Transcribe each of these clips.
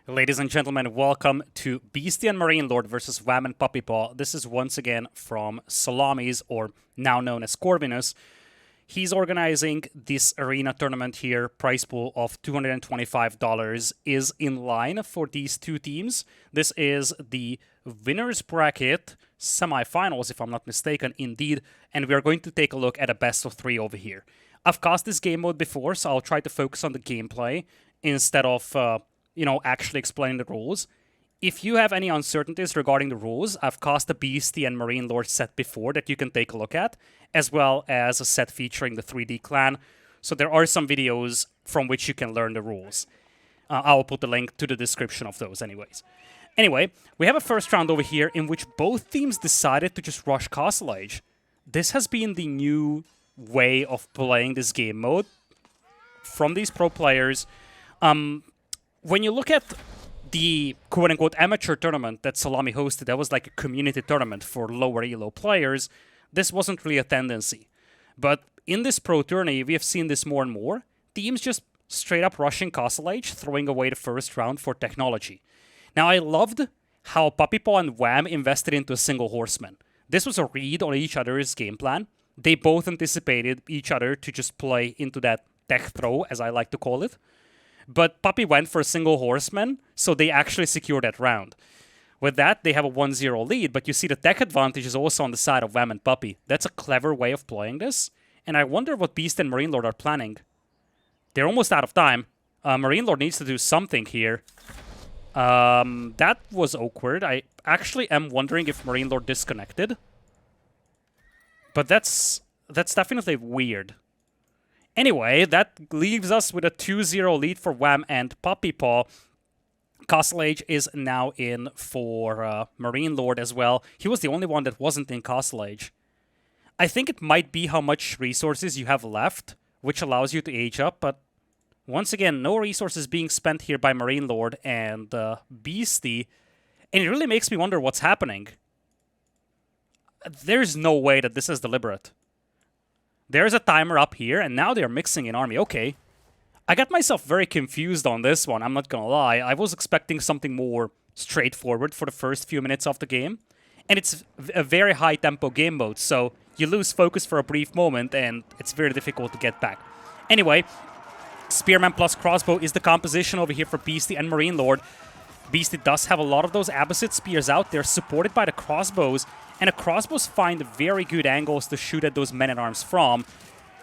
Ladies and gentlemen, welcome to Beasty+MarineLord versus Wam+Puppypaw. This is once again from Salamis, or now known as Corvinus. He's organizing this arena tournament here. Prize pool of $225 is in line for these two teams. This is the winner's bracket semifinals, if I'm not mistaken, indeed. And we are going to take a look at a best of three over here. I've cast this game mode before, so I'll try to focus on the gameplay instead of actually explaining the rules. If you have any uncertainties regarding the rules, I've cast a Beasty+MarineLord set before that you can take a look at, as well as a set featuring the 3D clan. So there are some videos from which you can learn the rules. I'll put the link to the description of those anyways. Anyway, we have a first round over here in which both teams decided to just rush Castle Age. This has been the new way of playing this game mode from these pro players. When you look at the quote-unquote amateur tournament that Salami hosted, that was like a community tournament for lower elo players, this wasn't really a tendency. But in this pro tourney, we have seen this more and more. Teams just straight up rushing Castle Age, throwing away the first round for technology. Now, I loved how Puppypaw and Wam invested into a single horseman. This was a read on each other's game plan. They both anticipated each other to just play into that tech throw, as I like to call it. But Puppy went for a single horseman, so they actually secured that round. With that, they have a 1-0 lead, but you see the tech advantage is also on the side of Wam and Puppy. That's a clever way of playing this, and I wonder what Beasty+MarineLord are planning. They're almost out of time. MarineLord needs to do something here. That was awkward. I actually am wondering if MarineLord disconnected. But that's definitely weird. Anyway, that leaves us with a 2-0 lead for Wam and Puppypaw. Castle Age is now in for MarineLord as well. He was the only one that wasn't in Castle Age. I think it might be how much resources you have left, which allows you to age up, but once again, no resources being spent here by MarineLord and Beasty, and it really makes me wonder what's happening. There's no way that this is deliberate. There's a timer up here, and now they're mixing an army. Okay. I got myself very confused on this one, I'm not gonna lie. I was expecting something more straightforward for the first few minutes of the game. And it's a very high-tempo game mode, so you lose focus for a brief moment, and it's very difficult to get back. Anyway, Spearman plus Crossbow is the composition over here for Beasty+MarineLord. Beasty does have a lot of those Abbasid Spears out. They're supported by the Crossbows, and the Crossbows find very good angles to shoot at those Men-at-Arms from.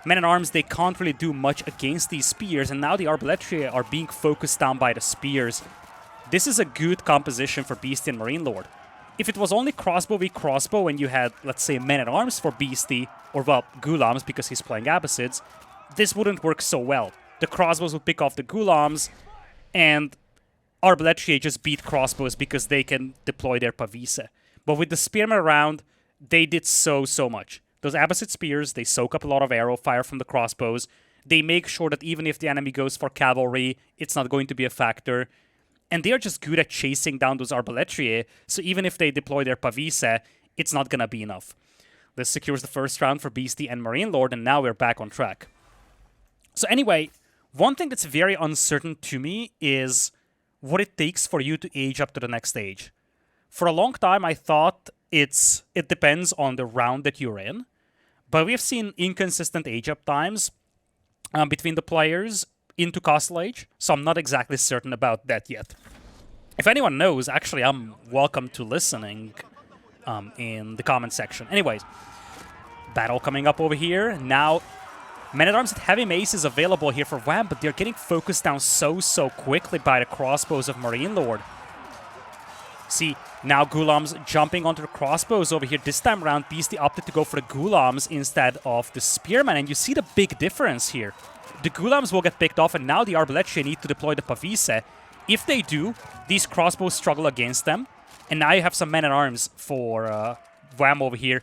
Men-at-Arms, they can't really do much against these Spears, and now the Arbaletria are being focused down by the Spears. This is a good composition for Beasty+MarineLord. If it was only Crossbow v Crossbow and you had, let's say, Men-at-Arms for Beasty, or, well, Ghulams because he's playing Abbasids, this wouldn't work so well. The Crossbows would pick off the Ghulams, and Arbaletria just beat Crossbows because they can deploy their Pavise. But with the Spearmen around, they did so much. Those Abbasid Spears, they soak up a lot of arrow fire from the Crossbows. They make sure that even if the enemy goes for Cavalry, it's not going to be a factor. And they are just good at chasing down those Arbaletriae, so even if they deploy their Pavise, it's not going to be enough. This secures the first round for Beasty+MarineLord, and now we're back on track. So anyway, one thing that's very uncertain to me is what it takes for you to age up to the next stage. For a long time, I thought it depends on the round that you're in, but we've seen inconsistent age-up times between the players into Castle Age, so I'm not exactly certain about that yet. If anyone knows, actually, I'm welcome to listening in the comment section. Anyways, battle coming up over here. Now, Men-at-Arms at Heavy Mace is available here for Wam, but they're getting focused down so quickly by the Crossbows of MarineLord. See, now Ghulams jumping onto the Crossbows over here. This time around, Beasty opted to go for the Ghulams instead of the Spearmen, and you see the big difference here. The Ghulams will get picked off, and now the Arbaletria need to deploy the Pavise. If they do, these Crossbows struggle against them, and now you have some Men-at-Arms for Wam over here.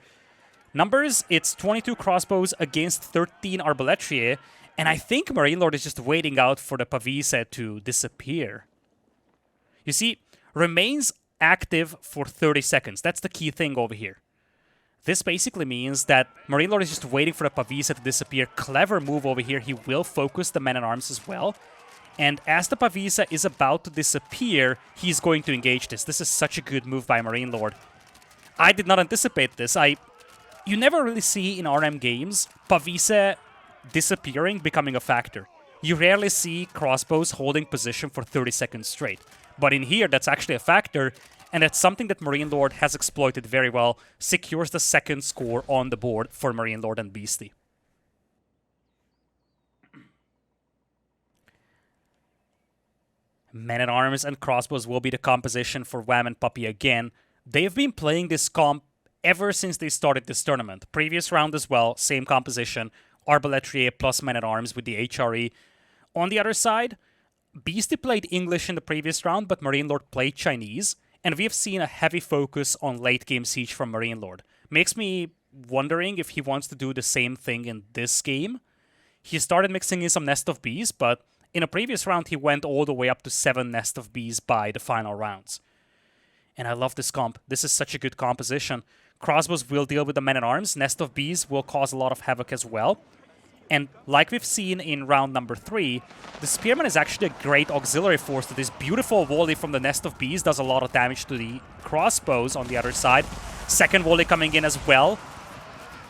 Numbers, it's 22 Crossbows against 13 Arbaletriae, and I think MarineLord is just waiting out for the Pavise to disappear. You see, remains active for 30 seconds. That's the key thing over here. This basically means that MarineLord is just waiting for the Pavise to disappear. Clever move over here. He will focus the Men-at-Arms as well. And as the Pavisa is about to disappear, he's going to engage this. This is such a good move by MarineLord. I did not anticipate this. You never really see in RM games Pavisa disappearing becoming a factor. You rarely see crossbows holding position for 30 seconds straight. But in here, that's actually a factor, and that's something that MarineLord has exploited very well, secures the second score on the board for MarineLord and Beasty. Men-at-Arms and crossbows will be the composition for Wam and Puppy again. They've been playing this comp ever since they started this tournament. Previous round as well, same composition. Arbaletier plus Men-at-Arms with the HRE. On the other side, Beasty played English in the previous round, but MarineLord played Chinese. And we have seen a heavy focus on late-game siege from MarineLord. Makes me wondering if he wants to do the same thing in this game. He started mixing in some Nest of Bees, but in a previous round, he went all the way up to 7 Nest of Bees by the final rounds. And I love this comp. This is such a good composition. Crossbows will deal with the Men-at-Arms. Nest of Bees will cause a lot of havoc as well. And like we've seen in round number 3, the Spearman is actually a great auxiliary force to this beautiful volley from the Nest of Bees. Does a lot of damage to the crossbows on the other side. Second volley coming in as well.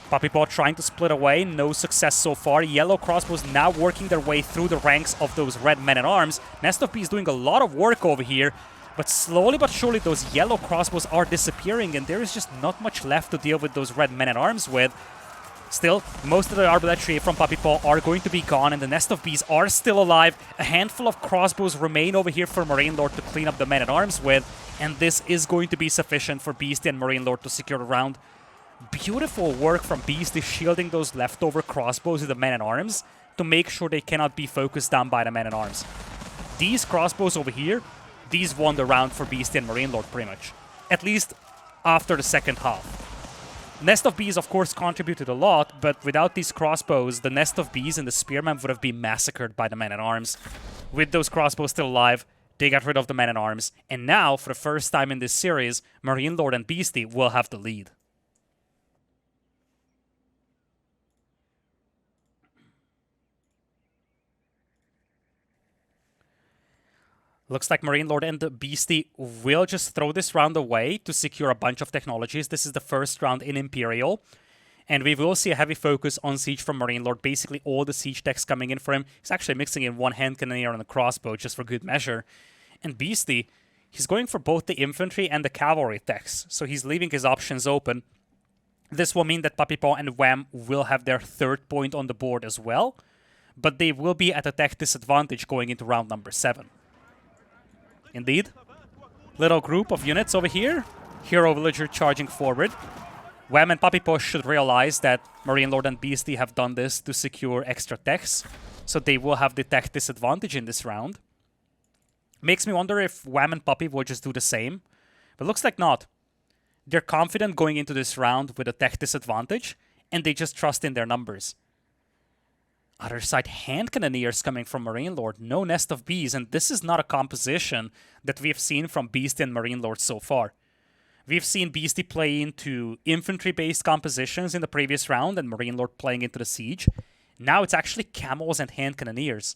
Puppypaw trying to split away, no success so far. Yellow crossbows now working their way through the ranks of those red Men-at-Arms. Nest of Bees doing a lot of work over here, but slowly but surely those yellow crossbows are disappearing, and there is just not much left to deal with those red Men-at-Arms with. Still, most of the Arbaletier from Puppypaw are going to be gone, and the Nest of Bees are still alive. A handful of crossbows remain over here for MarineLord to clean up the Men-at-Arms with, and this is going to be sufficient for Beasty and MarineLord to secure the round. Beautiful work from Beasty shielding those leftover crossbows with the Men-at-Arms to make sure they cannot be focused down by the Men-at-Arms. These crossbows over here, these won the round for Beasty and MarineLord pretty much. At least after the second half. Nest of Bees, of course, contributed a lot, but without these crossbows, the Nest of Bees and the Spearman would have been massacred by the Men-at-Arms. With those crossbows still alive, they got rid of the Men-at-Arms, and now, for the first time in this series, MarineLord and Beasty will have the lead. Looks like MarineLord and the Beasty will just throw this round away to secure a bunch of technologies. This is the first round in Imperial. And we will see a heavy focus on Siege from MarineLord. Basically all the Siege techs coming in for him. He's actually mixing in one hand cannoneer and a crossbow just for good measure. And Beasty, he's going for both the infantry and the cavalry techs. So he's leaving his options open. This will mean that Puppypaw and Wam will have their third point on the board as well. But they will be at a tech disadvantage going into round number 7. Indeed. Little group of units over here. Hero Villager charging forward. Wam and Puppypaw should realize that MarineLord and Beasty have done this to secure extra techs. So they will have the tech disadvantage in this round. Makes me wonder if Wam and Puppy will just do the same. But looks like not. They're confident going into this round with a tech disadvantage. And they just trust in their numbers. Other side, hand cannoneers coming from MarineLord. No Nest of Bees, and this is not a composition that we've seen from Beasty and MarineLord so far. We've seen Beasty play into infantry-based compositions in the previous round, and MarineLord playing into the siege. Now it's actually camels and hand cannoneers.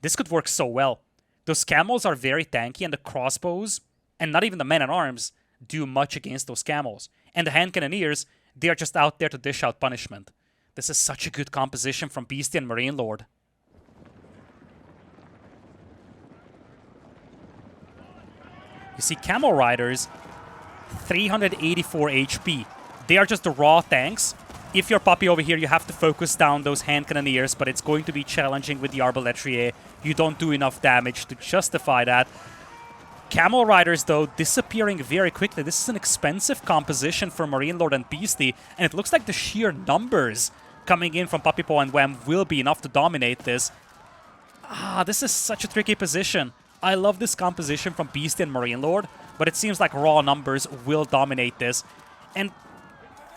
This could work so well. Those camels are very tanky, and the crossbows, and not even the men-at-arms, do much against those camels. And the hand cannoneers, they are just out there to dish out punishment. This is such a good composition from Beasty and MarineLord. You see, Camel Riders, 384 HP. They are just the raw tanks. If you're Puppy over here, you have to focus down those hand cannoneers, but it's going to be challenging with the Arbaletier. You don't do enough damage to justify that. Camel Riders, though, disappearing very quickly. This is an expensive composition for MarineLord and Beasty, and it looks like the sheer numbers coming in from Puppypaw and Wam will be enough to dominate this. This is such a tricky position. I love this composition from Beasty and MarineLord, but it seems like raw numbers will dominate this. And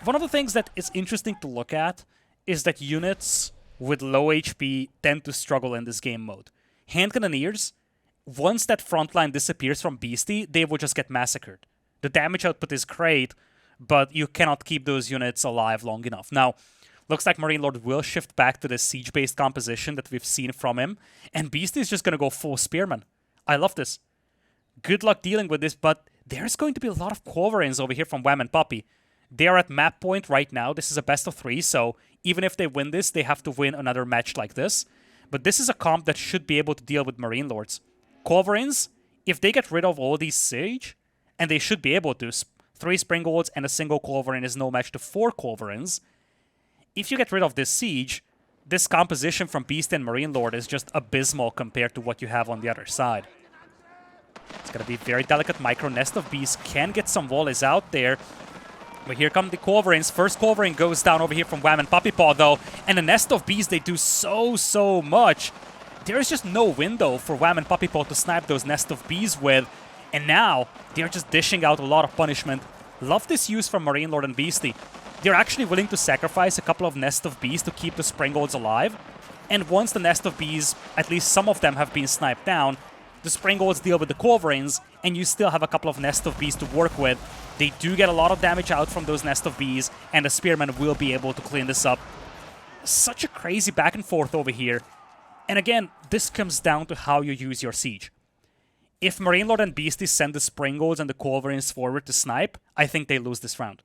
one of the things that is interesting to look at is that units with low HP tend to struggle in this game mode. Hand cannoneers, once that front line disappears from Beasty, they will just get massacred. The damage output is great, but you cannot keep those units alive long enough. Now, Looks like MarineLord will shift back to the siege-based composition that we've seen from him. And Beasty is just going to go full Spearman. I love this. Good luck dealing with this, but there's going to be a lot of Quoverins over here from Wam+Puppy. They are at map point right now. This is a best of 3, so even if they win this, they have to win another match like this. But this is a comp that should be able to deal with MarineLords. Quoverins, if they get rid of all these siege, and they should be able to, 3 Springolds and a single Quoverin is no match to 4 Quoverins. If you get rid of this siege, this composition from Beast and MarineLord is just abysmal compared to what you have on the other side. It's going to be very delicate. Micro Nest of Bees can get some volleys out there. But here come the Quoverins. First Quoverin goes down over here from Wam+Puppypaw, though. And the Nest of Bees, they do so much. There is just no window for Wam+Puppypaw to snipe those Nest of Bees with. And now, they're just dishing out a lot of punishment. Love this use from MarineLord and Beasty. They're actually willing to sacrifice a couple of Nest of Bees to keep the Springolds alive. And once the Nest of Bees, at least some of them have been sniped down, the Springolds deal with the Quoverins, and you still have a couple of Nest of Bees to work with. They do get a lot of damage out from those Nest of Bees, and the Spearman will be able to clean this up. Such a crazy back and forth over here. And again, this comes down to how you use your siege. If MarineLord and Beasty send the Springolds and the Quoverins forward to snipe, I think they lose this round.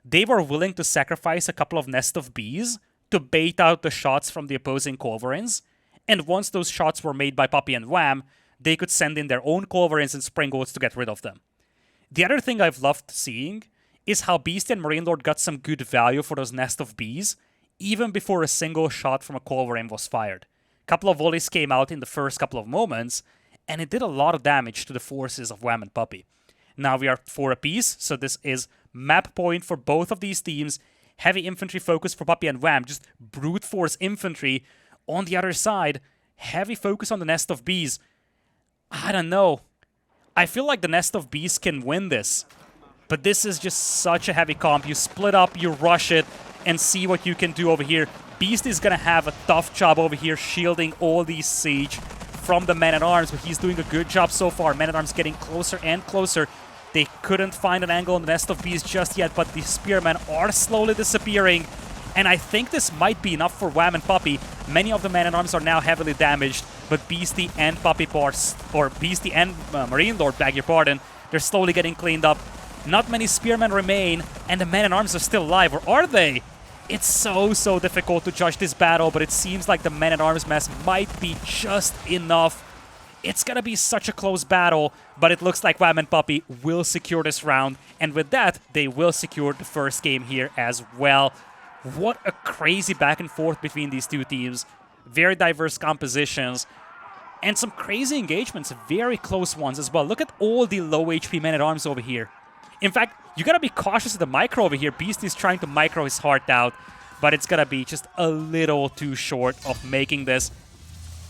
They were willing to sacrifice a couple of Nest of Bees to bait out the shots from the opposing Quoverins, and once those shots were made by Puppy and Wam, they could send in their own Quoverins and Springolds to get rid of them. The other thing I've loved seeing is how Beasty and MarineLord got some good value for those Nest of Bees, even before a single shot from a Quoverin was fired. A couple of volleys came out in the first couple of moments, and it did a lot of damage to the forces of Wam+Puppy. Now we are 4 apiece, so this is map point for both of these teams. Heavy infantry focus for Puppy and Wam, just brute force infantry. On the other side, heavy focus on the Nest of Bees. I don't know. I feel like the Nest of Bees can win this. But this is just such a heavy comp. You split up, you rush it, and see what you can do over here. Beast is going to have a tough job over here shielding all these siege from the Men-at-Arms, but he's doing a good job so far. Men-at-Arms getting closer and closer. They couldn't find an angle on the Nest of Bees just yet, but the Spearmen are slowly disappearing. And I think this might be enough for Wam+Puppy. Many of the Men-at-Arms are now heavily damaged, but Beasty and Puppypaw, or Beasty and MarineLord, beg your pardon, they're slowly getting cleaned up. Not many Spearmen remain, and the Men-at-Arms are still alive, or are they? It's so difficult to judge this battle, but it seems like the Men-at-Arms mess might be just enough. It's gonna be such a close battle, but it looks like Wam+Puppy will secure this round, and with that, they will secure the first game here as well. What a crazy back and forth between these two teams. Very diverse compositions, and some crazy engagements, very close ones as well. Look at all the low HP Men-at-Arms over here. In fact, you gotta be cautious of the micro over here. Beast is trying to micro his heart out, but it's gonna be just a little too short of making this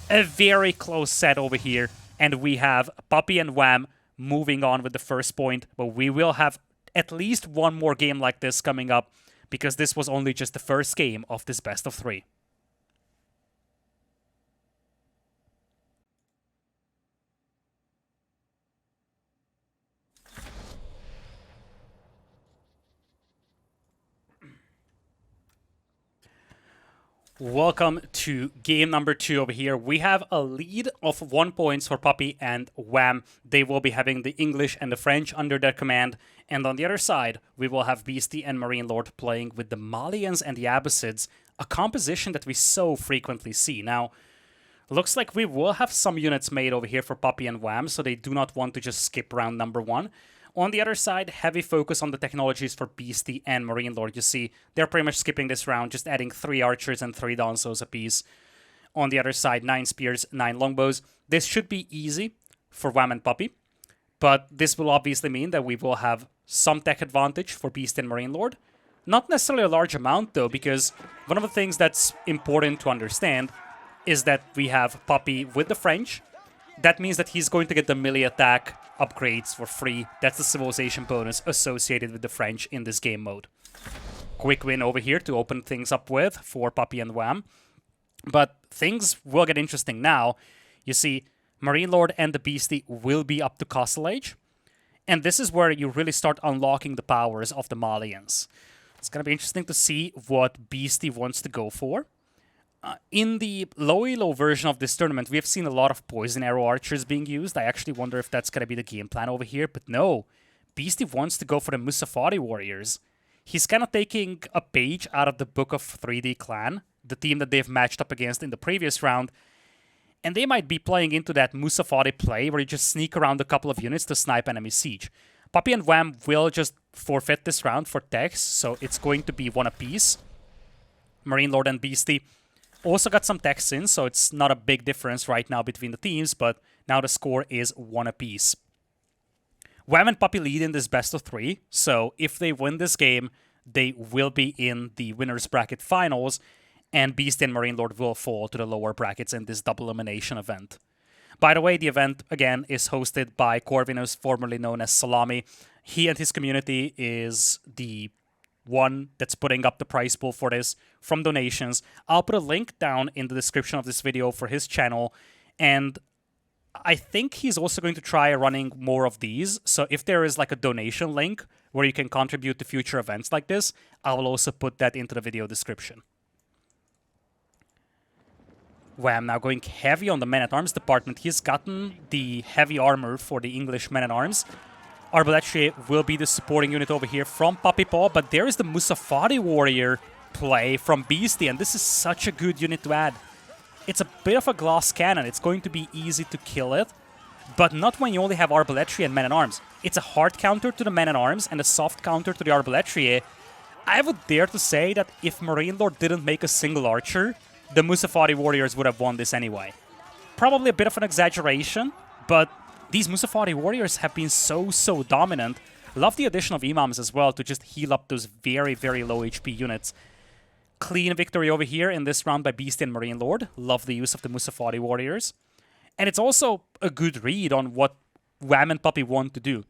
a very close set over here. And we have Puppy and Wam moving on with the first point, but we will have at least one more game like this coming up, because this was only just the first game of this best of 3. Welcome to game number 2 over here. We have a lead of 1 point for Puppy and Wam. They will be having the English and the French under their command. And on the other side, we will have Beasty and MarineLord playing with the Malians and the Abbasids, a composition that we so frequently see. Now, looks like we will have some units made over here for Puppy and Wam, so they do not want to just skip round number 1. On the other side, heavy focus on the technologies for Beasty and MarineLord. You see, they're pretty much skipping this round, just adding 3 archers and 3 Donsos apiece. On the other side, 9 spears, 9 longbows. This should be easy for Wam+Puppy, but this will obviously mean that we will have some tech advantage for Beast and MarineLord. Not necessarily a large amount, though, because one of the things that's important to understand is that we have Puppy with the French. That means that he's going to get the melee attack upgrades for free. That's the civilization bonus associated with the French in this game mode. Quick win over here to open things up with for Puppy and Wam. But things will get interesting now. You see, MarineLord and the Beasty will be up to Castle Age. And this is where you really start unlocking the powers of the Malians. It's going to be interesting to see what Beasty wants to go for. In the low elo version of this tournament, we have seen a lot of poison arrow archers being used. I actually wonder if that's going to be the game plan over here, but no. Beasty wants to go for the Musafari warriors. He's kind of taking a page out of the book of 3D Clan, the team that they've matched up against in the previous round, and they might be playing into that Musafari play where you just sneak around a couple of units to snipe enemy siege. Puppy and Wam will just forfeit this round for techs, so it's going to be one apiece. MarineLord and Beasty also got some techs in, so it's not a big difference right now between the teams, but now the score is one apiece. Wam and Puppy lead in this best of 3, so if they win this game, they will be in the winner's bracket finals, and Beasty and MarineLord will fall to the lower brackets in this double elimination event. By the way, the event, again, is hosted by Corvinus, formerly known as Salami. He and his community is the one that's putting up the prize pool for this from donations. I'll put a link down in the description of this video for his channel, and I think he's also going to try running more of these. So if there is like a donation link where you can contribute to future events like this, I will also put that into the video description. Wam now going heavy on the men-at-arms department. He's gotten the heavy armor for the English men-at-arms. Arbaletier will be the supporting unit over here from Puppypaw, but there is the Musafari warrior play from Beasty, and this is such a good unit to add. It's a bit of a glass cannon. It's going to be easy to kill it, but not when you only have Arbaletier and men-at-arms. It's a hard counter to the men-at-arms and a soft counter to the Arbaletier. I would dare to say that if MarineLord didn't make a single archer, the Musafari warriors would have won this anyway. Probably a bit of an exaggeration, but these Musafari warriors have been so dominant. Love the addition of imams as well to just heal up those very low HP units. Clean victory over here in this round by Beasty and MarineLord. Love the use of the Musafari warriors. And it's also a good read on what Wam and Puppy want to do.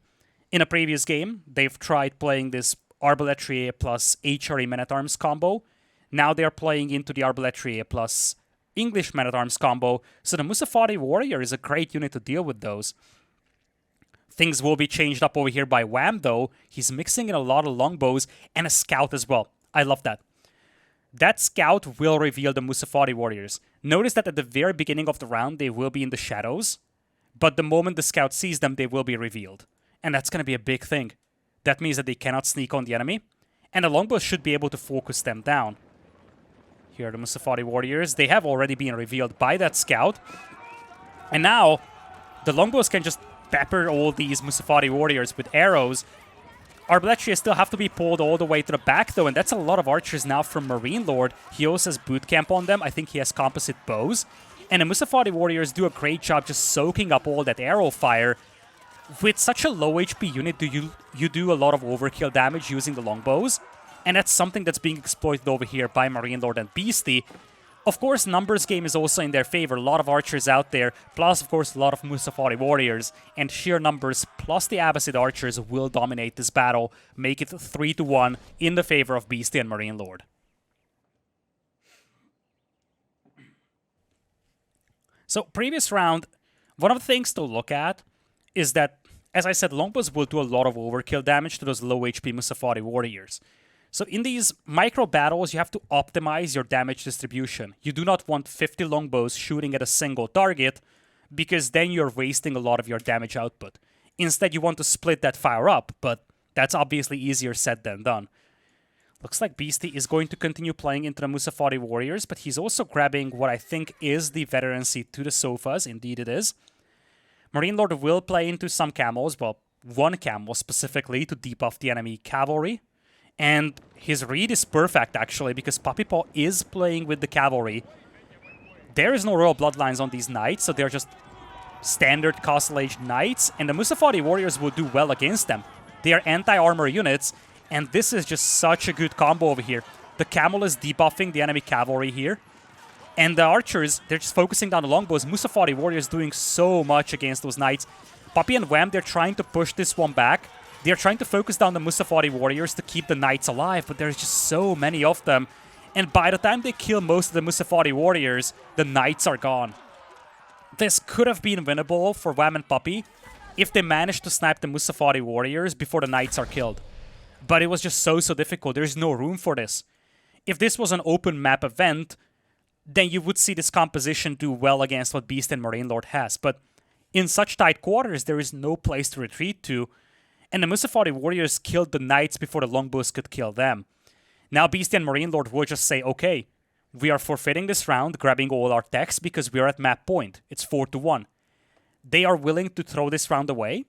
In a previous game, they've tried playing this Arbaletier plus HRE men-at-arms combo. Now they're playing into the Arbaletier plus English men-at-arms combo, so the Musafari warrior is a great unit to deal with those. Things will be changed up over here by Wam, though. He's mixing in a lot of longbows and a scout as well. I love that. That scout will reveal the Musafari warriors. Notice that at the very beginning of the round, they will be in the shadows, but the moment the scout sees them, they will be revealed. And that's going to be a big thing. That means that they cannot sneak on the enemy, and the longbows should be able to focus them down. Here are the Musafari warriors. They have already been revealed by that scout. And now, the longbows can just pepper all these Musafari warriors with arrows. Arbaletier still have to be pulled all the way to the back, though, and that's a lot of archers now from MarineLord. He also has boot camp on them. I think he has composite bows. And the Musafari warriors do a great job just soaking up all that arrow fire. With such a low HP unit, you do a lot of overkill damage using the longbows. And that's something that's being exploited over here by MarineLord and Beasty. Of course, numbers game is also in their favor. A lot of archers out there, plus, of course, a lot of Musafari warriors. And sheer numbers plus the Abbasid archers will dominate this battle, make it 3-1 in the favor of Beasty and MarineLord. So, previous round, one of the things to look at is that, as I said, longbows will do a lot of overkill damage to those low HP Musafari warriors. So in these micro battles, you have to optimize your damage distribution. You do not want 50 longbows shooting at a single target, because then you're wasting a lot of your damage output. Instead, you want to split that fire up, but that's obviously easier said than done. Looks like Beasty is going to continue playing into the Musafari warriors, but he's also grabbing what I think is the veterancy to the sofas. Indeed it is. MarineLord will play into some camels, well, one camel specifically, to debuff the enemy cavalry. And his read is perfect, actually, because Puppypaw is playing with the cavalry. There is no royal bloodlines on these knights, so they're just standard Castle Age knights, and the Musafari warriors will do well against them. They are anti-armor units, and this is just such a good combo over here. The camel is debuffing the enemy cavalry here, and the archers, they're just focusing down the longbows. Musafari warriors doing so much against those knights. Puppy and Wam, they're trying to push this one back. They're trying to focus down the Musafari warriors to keep the knights alive, but there's just so many of them. And by the time they kill most of the Musafari warriors, the knights are gone. This could have been winnable for Wam and Puppy if they managed to snipe the Musafari warriors before the knights are killed. But it was just so difficult. There's no room for this. If this was an open map event, then you would see this composition do well against what Beast and MarineLord has. But in such tight quarters, there is no place to retreat to. And the Musafari warriors killed the knights before the longbows could kill them. Now Beast and MarineLord will just say, okay, we are forfeiting this round, grabbing all our techs because we are at map point. It's 4-1. They are willing to throw this round away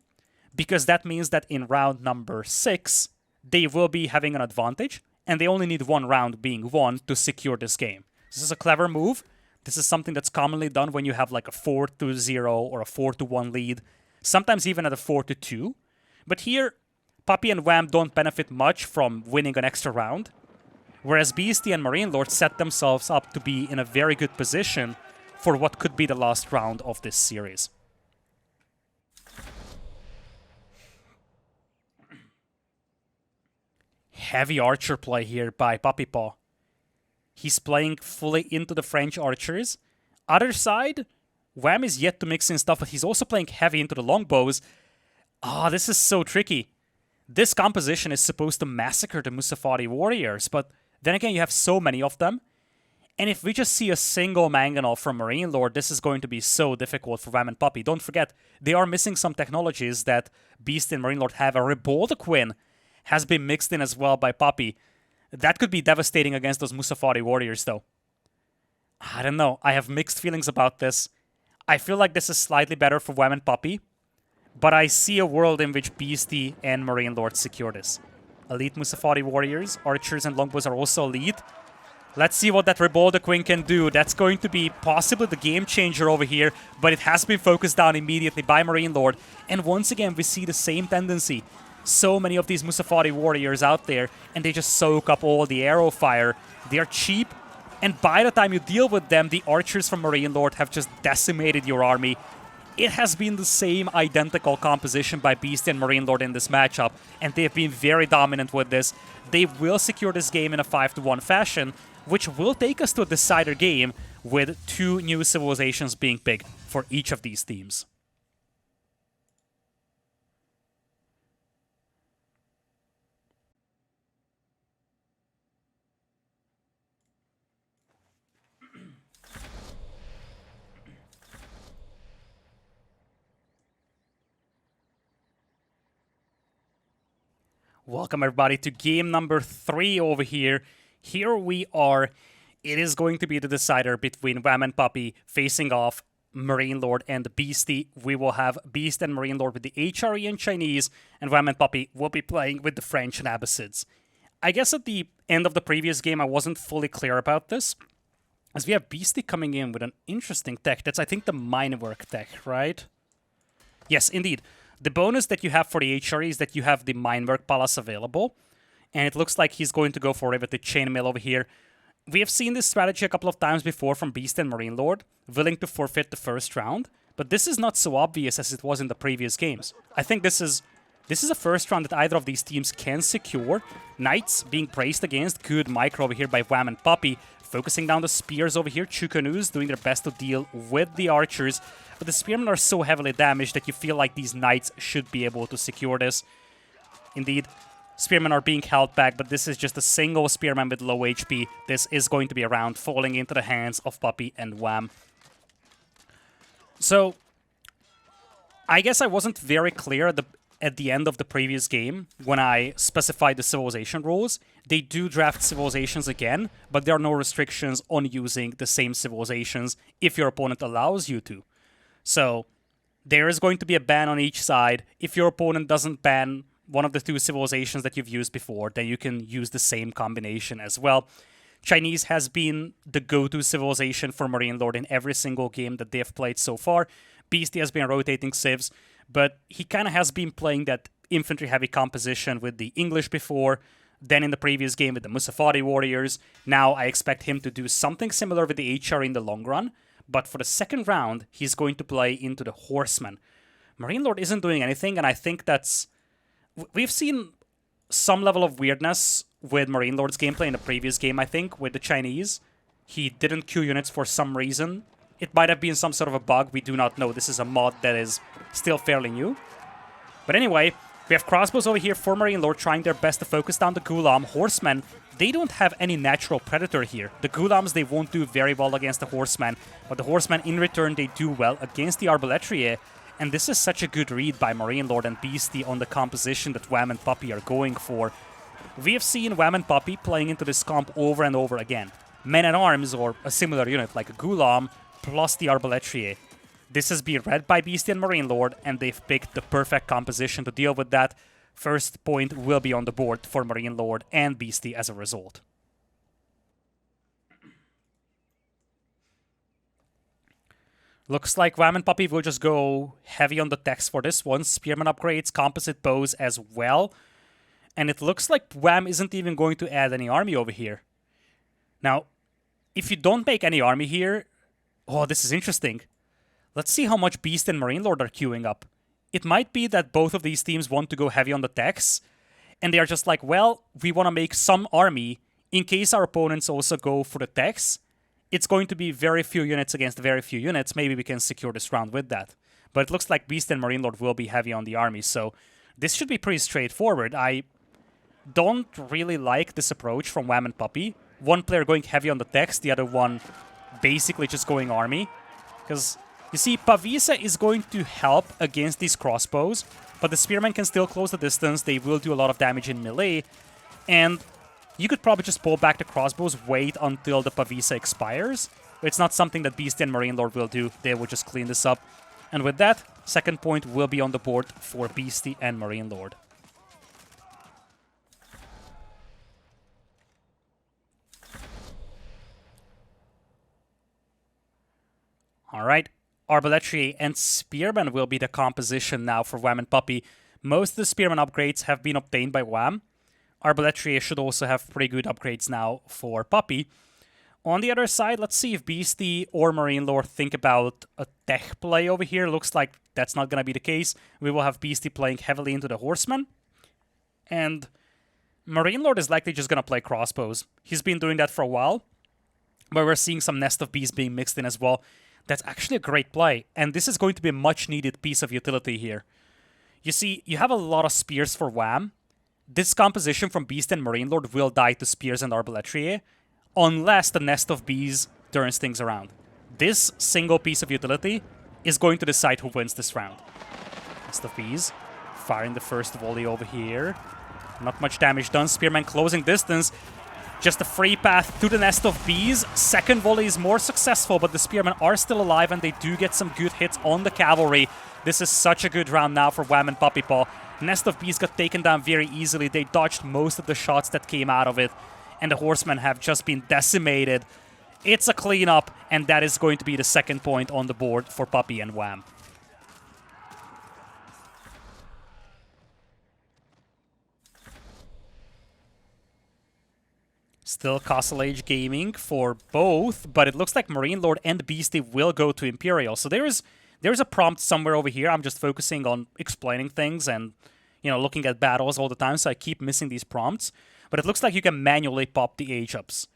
because that means that in round number 6, they will be having an advantage and they only need one round being won to secure this game. This is a clever move. This is something that's commonly done when you have like a 4-0 or a 4-1 lead, sometimes even at a 4-2. But here, Puppy and Wam don't benefit much from winning an extra round, whereas Beasty and MarineLord set themselves up to be in a very good position for what could be the last round of this series. Heavy archer play here by Puppypaw. He's playing fully into the French archers. Other side, Wam is yet to mix in stuff, but he's also playing heavy into the longbows. This is so tricky. This composition is supposed to massacre the Musafari warriors, but then again, you have so many of them. And if we just see a single mangonel from MarineLord, this is going to be so difficult for Wam and Puppy. Don't forget, they are missing some technologies that Beast and MarineLord have. A Riboldaquin has been mixed in as well by Puppy. That could be devastating against those Musafari warriors, though. I don't know. I have mixed feelings about this. I feel like this is slightly better for Wam and Puppy, but I see a world in which Beasty and MarineLord secure this. Elite Musafari warriors, archers and longbows are also elite. Let's see what that Riboldaquin can do. That's going to be possibly the game changer over here, but it has been focused down immediately by MarineLord. And once again, we see the same tendency. So many of these Musafari warriors out there, and they just soak up all the arrow fire. They are cheap, and by the time you deal with them, the archers from MarineLord have just decimated your army. It has been the same identical composition by Beast and MarineLord in this matchup, and they have been very dominant with this. They will secure this game in a 5-1 fashion, which will take us to a decider game with 2 new civilizations being picked for each of these teams. Welcome everybody to game number 3 over here. Here we are. It is going to be the decider between Wam and Puppy facing off MarineLord and Beasty. We will have Beast and MarineLord with the HRE and Chinese, and Wam and Puppy will be playing with the French and Abbasids. I guess at the end of the previous game I wasn't fully clear about this, as we have Beasty coming in with an interesting tech. That's, I think, the Minework tech, right? Yes, indeed. The bonus that you have for the HRE is that you have the Minework Palace available, and it looks like he's going to go for Riveted Chainmail over here. We have seen this strategy a couple of times before from Beast and MarineLord, willing to forfeit the first round, but this is not so obvious as it was in the previous games. I think this is a first round that either of these teams can secure. Knights being praised against, good micro over here by Wam and Puppy, focusing down the spears over here. Chukanus doing their best to deal with the archers, but the spearmen are so heavily damaged that you feel like these knights should be able to secure this. Indeed, spearmen are being held back, but this is just a single spearman with low HP. This is going to be a round falling into the hands of Puppy and Wam. So, I guess I wasn't very clear at the end of the previous game when I specified the civilization rules. They do draft civilizations again, but there are no restrictions on using the same civilizations if your opponent allows you to. So, there is going to be a ban on each side. If your opponent doesn't ban one of the 2 civilizations that you've used before, then you can use the same combination as well. Chinese has been the go-to civilization for MarineLord in every single game that they've played so far. Beasty has been rotating civs, but he kind of has been playing that infantry-heavy composition with the English before, then in the previous game with the Musafari warriors. Now I expect him to do something similar with the HR in the long run, but for the second round, he's going to play into the Horsemen. MarineLord isn't doing anything, and I think that's... We've seen some level of weirdness with MarineLord's gameplay in the previous game, I think, with the Chinese. He didn't queue units for some reason. It might have been some sort of a bug, we do not know. This is a mod that is still fairly new. But anyway, We have crossbows over here for MarineLord trying their best to focus down the Ghulam. Horsemen, they don't have any natural predator here. The Ghulams, they won't do very well against the Horsemen, but the Horsemen in return, they do well against the Arbaletrier. And this is such a good read by MarineLord and Beasty on the composition that Wam and Puppy are going for. We have seen Wam and Puppy playing into this comp over and over again. Men-at-Arms, or a similar unit like a Ghulam, plus the Arbaletrier. This has been read by Beasty and MarineLord, and they've picked the perfect composition to deal with that. First point will be on the board for MarineLord and Beasty as a result. Looks like Wam and Puppy will just go heavy on the text for this one. Spearman upgrades, composite bows as well. And it looks like Wam isn't even going to add any army over here. Now, if you don't make any army here... Oh, this is interesting. Let's see how much Beast and MarineLord are queuing up. It might be that both of these teams want to go heavy on the techs, and they are just like, well, we want to make some army in case our opponents also go for the techs. It's going to be very few units against very few units. Maybe we can secure this round with that. But it looks like Beast and MarineLord will be heavy on the army, so this should be pretty straightforward. I don't really like this approach from Wam and Puppy. One player going heavy on the techs, the other one basically just going army. Because... you see, Pavisa is going to help against these crossbows, but the Spearmen can still close the distance. They will do a lot of damage in melee, and you could probably just pull back the crossbows, wait until the Pavisa expires. It's not something that Beast and MarineLord will do. They will just clean this up. And with that, second point will be on the board for Beasty and MarineLord. All right. Arbaletrier and Spearman will be the composition now for Wam and Puppy. Most of the Spearman upgrades have been obtained by Wam. Arbaletrier should also have pretty good upgrades now for Puppy. On the other side, let's see if Beasty or MarineLord think about a tech play over here. Looks like that's not going to be the case. We will have Beasty playing heavily into the Horsemen. And MarineLord is likely just going to play crossbows. He's been doing that for a while. But we're seeing some Nest of Bees being mixed in as well. That's actually a great play, and this is going to be a much-needed piece of utility here. You see, you have a lot of spears for Wam. This composition from Beast and MarineLord will die to spears and Arbaletrier, unless the Nest of Bees turns things around. This single piece of utility is going to decide who wins this round. Nest of Bees, firing the first volley over here. Not much damage done. Spearman closing distance. Just a free path to the Nest of Bees. Second volley is more successful, but the Spearmen are still alive, and they do get some good hits on the cavalry. This is such a good round now for Wam+Puppypaw. Nest of Bees got taken down very easily. They dodged most of the shots that came out of it, and the Horsemen have just been decimated. It's a cleanup, and that is going to be the second point on the board for Puppy and Wam. Still Castle Age gaming for both, but it looks like MarineLord and Beasty will go to Imperial. So there's a prompt somewhere over here. I'm just focusing on explaining things and, you know, looking at battles all the time, so I keep missing these prompts. But it looks like you can manually pop the age ups.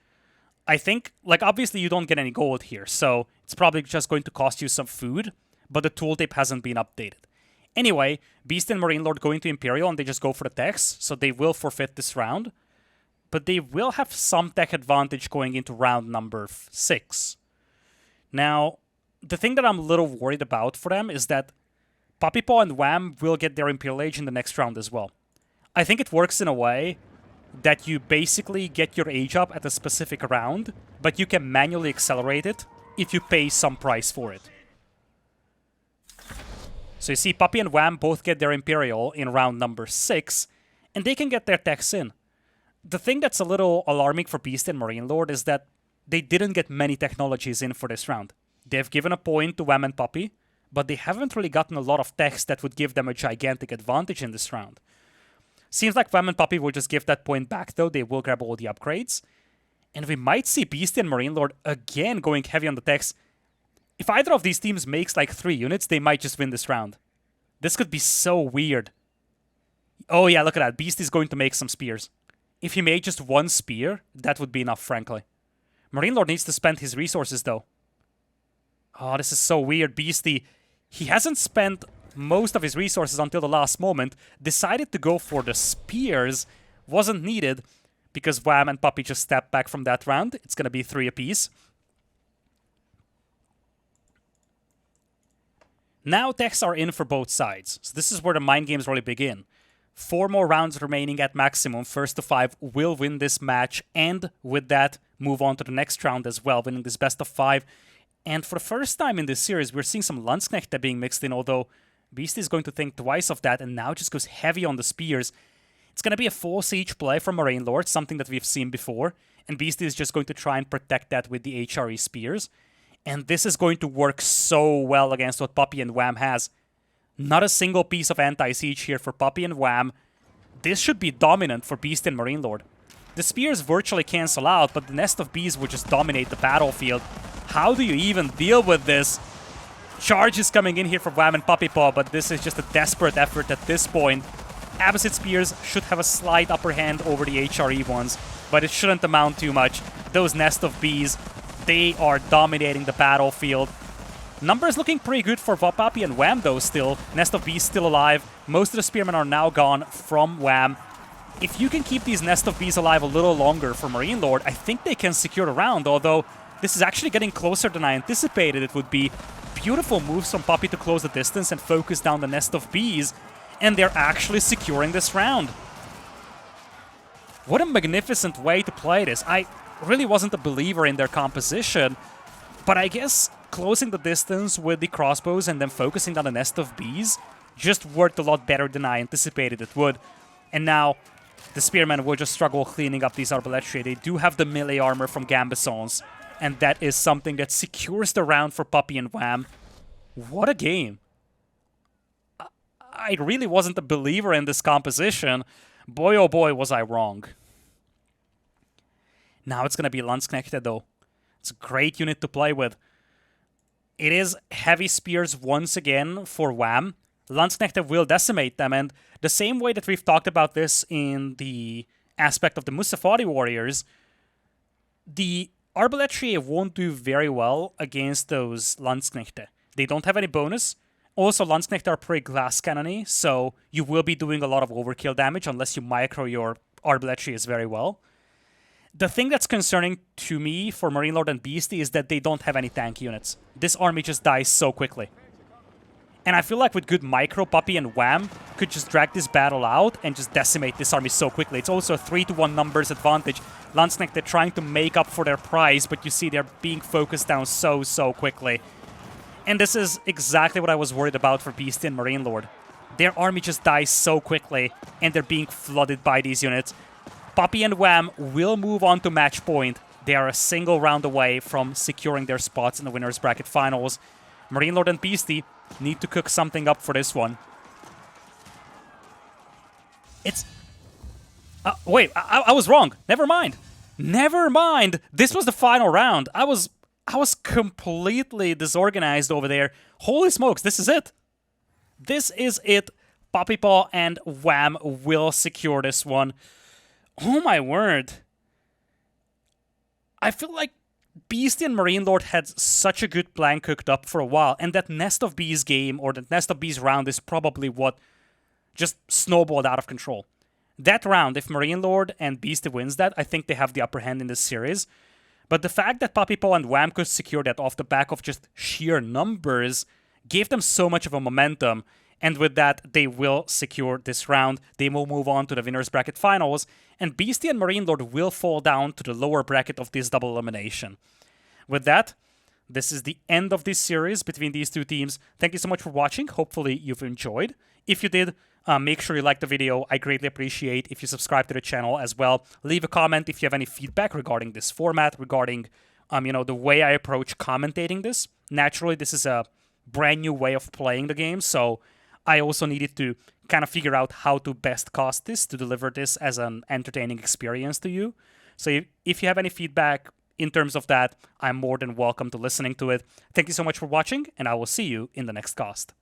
I think, like, obviously you don't get any gold here, so it's probably just going to cost you some food, but the tooltip hasn't been updated. Anyway, Beast and MarineLord going to Imperial, and they just go for the techs, so they will forfeit this round. But they will have some tech advantage going into round number 6. Now, the thing that I'm a little worried about for them is that Puppypaw and Wam will get their Imperial Age in the next round as well. I think it works in a way that you basically get your age up at a specific round, but you can manually accelerate it if you pay some price for it. So you see, Puppy and Wam both get their Imperial in round number 6, and they can get their techs in. The thing that's a little alarming for Beast and MarineLord is that they didn't get many technologies in for this round. They've given a point to Wam and Puppy, but they haven't really gotten a lot of techs that would give them a gigantic advantage in this round. Seems like Wam and Puppy will just give that point back, though. They will grab all the upgrades. And we might see Beast and MarineLord again going heavy on the techs. If either of these teams makes like 3 units, they might just win this round. This could be so weird. Oh yeah, look at that. Beast is going to make some spears. If he made just 1 spear, that would be enough, frankly. MarineLord needs to spend his resources, though. Oh, this is so weird. Beasty, he hasn't spent most of his resources until the last moment, decided to go for the spears. Wasn't needed because Wam and Puppy just stepped back from that round. It's going to be 3 apiece. Now techs are in for both sides. So this is where the mind games really begin. 4 more rounds remaining at maximum. First to 5 will win this match, and with that, move on to the next round as well, winning this best of 5. And for the first time in this series, we're seeing some Landsknechte being mixed in, although Beasty is going to think twice of that and now just goes heavy on the spears. It's going to be a full siege play from MarineLord, something that we've seen before, and Beasty is just going to try and protect that with the HRE spears. And this is going to work so well against what Puppy and Wam has. Not a single piece of anti-siege here for Puppy and Wam. This should be dominant for Beasty and MarineLord. The spears virtually cancel out, but the Nest of Bees would just dominate the battlefield. How do you even deal with this? Charge is coming in here for Wam and Puppypaw, but this is just a desperate effort at this point. Abbasid Spears should have a slight upper hand over the HRE ones, but it shouldn't amount too much. Those Nest of Bees, they are dominating the battlefield. Numbers looking pretty good for Wam+Puppy and Wam though still. Nest of Bees still alive. Most of the Spearmen are now gone from Wam. If you can keep these Nest of Bees alive a little longer for MarineLord, I think they can secure the round, although this is actually getting closer than I anticipated it would be. Beautiful moves from Puppy to close the distance and focus down the Nest of Bees, and they're actually securing this round. What a magnificent way to play this. I really wasn't a believer in their composition, but I guess closing the distance with the crossbows and then focusing on the Nest of Bees just worked a lot better than I anticipated it would. And now the Spearmen will just struggle cleaning up these Arbaletri. They do have the melee armor from Gambesons, and that is something that secures the round for Puppy and Wam. What a game. I really wasn't a believer in this composition. Boy, oh boy, was I wrong. Now it's going to be Landsknechte, though. It's a great unit to play with. It is heavy spears once again for Wam. Landsknechte will decimate them, and the same way that we've talked about this in the aspect of the Musafari warriors, the Arbaletri won't do very well against those Landsknechte. They don't have any bonus. Also, Landsknechte are pretty glass cannony, so you will be doing a lot of overkill damage unless you micro your Arbaletri very well. The thing that's concerning to me for MarineLord and Beasty is that they don't have any tank units. This army just dies so quickly. And I feel like with good micro, Puppy and Wam could just drag this battle out and just decimate this army so quickly. It's also a 3-to-1 numbers advantage. Landsknechte trying to make up for their prize, but you see they're being focused down so quickly. And this is exactly what I was worried about for Beasty and MarineLord. Their army just dies so quickly, and they're being flooded by these units. Puppy and Wam will move on to match point. They are a single round away from securing their spots in the winner's bracket finals. MarineLord and Beasty need to cook something up for this one. It's... wait, I was wrong. Never mind. Never mind. This was the final round. I was completely disorganized over there. Holy smokes, this is it. This is it. Puppypaw and Wam will secure this one. Oh my word. I feel like Beasty and MarineLord had such a good plan cooked up for a while, and that Nest of Bees game, or the Nest of Bees round, is probably what just snowballed out of control. That round, if MarineLord and Beasty wins that, I think they have the upper hand in this series. But the fact that Puppypaw and Wam could secure that off the back of just sheer numbers gave them so much of a momentum, and with that, they will secure this round. They will move on to the winner's bracket finals, and Beasty and MarineLord will fall down to the lower bracket of this double elimination. With that, this is the end of this series between these two teams. Thank you so much for watching. Hopefully you've enjoyed. If you did, make sure you like the video. I greatly appreciate if you subscribe to the channel as well. Leave a comment if you have any feedback regarding this format, regarding the way I approach commentating this. Naturally, this is a brand new way of playing the game, so I also needed to kind of figure out how to best cast this to deliver this as an entertaining experience to you. So if you have any feedback in terms of that, I'm more than welcome to listening to it. Thank you so much for watching, and I will see you in the next cast.